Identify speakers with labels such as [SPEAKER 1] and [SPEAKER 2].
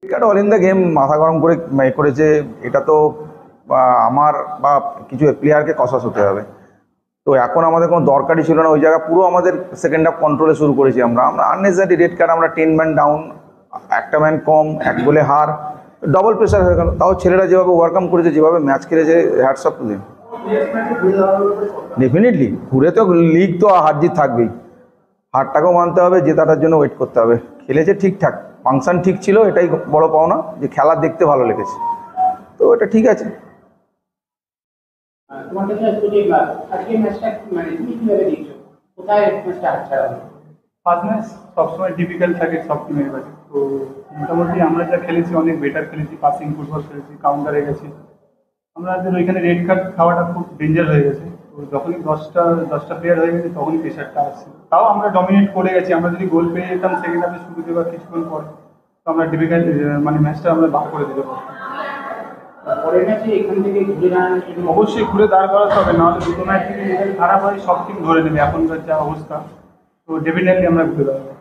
[SPEAKER 1] Card all in the game মাথা গরম করে করেছে। এটা তো আমার বা কিছু প্লেয়ারকে কষাস হতে হবে। তো এখন আমাদের কোনো দরকারই ছিল না ওই জায়গা, পুরো আমাদের সেকেন্ড হাফ কন্ট্রোলে শুরু করেছি আমরা আননেসেসারি রেড কার্ড, আমরা 10 ম্যান ডাউন, একটা ম্যান কম, এক গোলে হার, ডবল প্রেশার হয়ে গেল। তাও ছেলেরা যেভাবে ওভারকাম করেছে, যেভাবে ম্যাচ খেলেছে, hats off to them. Definitely ঘুরে তো লিগ তো হার জিত থাকবেই, হারটাকেও মানতে হবে, জেতাটার জন্য ওয়েট করতে হবে। খেলেছে ঠিকঠাক, ফাংশন ঠিক ছিল, এটাই বড় পাওনা, যে খেলা দেখতে ভালো লেগেছে, তো এটা ঠিক আছে।
[SPEAKER 2] তোমার কাছে আজকে ম্যাচটা মানে তুমি কিভাবে দেখছো, কোথায় ম্যাচটা আচ্ছা হবে?
[SPEAKER 3] ফার্স্ট ম্যাচ সবসময় ডিফিকাল্ট থাকে সব টিমের কাছে। তো মোটামুটি আমরা যা খেলেছি অনেক বেটার খেলেছি, পাসিং ফুটবল খেলেছি, কাউন্টারে গেছি। আমাদের ওইখানে রেড কার্ড খাওয়াটা খুব ডেঞ্জার হয়ে গেছে। তো যখনই দশটা প্লেয়ার হয়ে গেছে তখনই প্রেশারটা আসছে। তাও আমরা ডমিনেট করে গেছি। আমরা যদি গোল পেয়ে যেতাম সেকেন্ড হাফে শুরুতে বা কিছুক্ষণ পরে, তো আমরা ডিফিকাল্ট মানে ম্যাচটা আমরা বার করে দিতে পারতাম।
[SPEAKER 2] পরের ম্যাচে এখান থেকে ঘুরে দাঁড়ানোর জন্য
[SPEAKER 3] অবশ্যই ঘুরে দাঁড় করাতে হবে, নাহলে দুটো ম্যাচ যদি রেজাল্ট খারাপ হয় সব টিম ধরে নেবে এখনকার যা অবস্থা। তো ডেফিনেটলি আমরা ঘুরে দাঁড়াবো।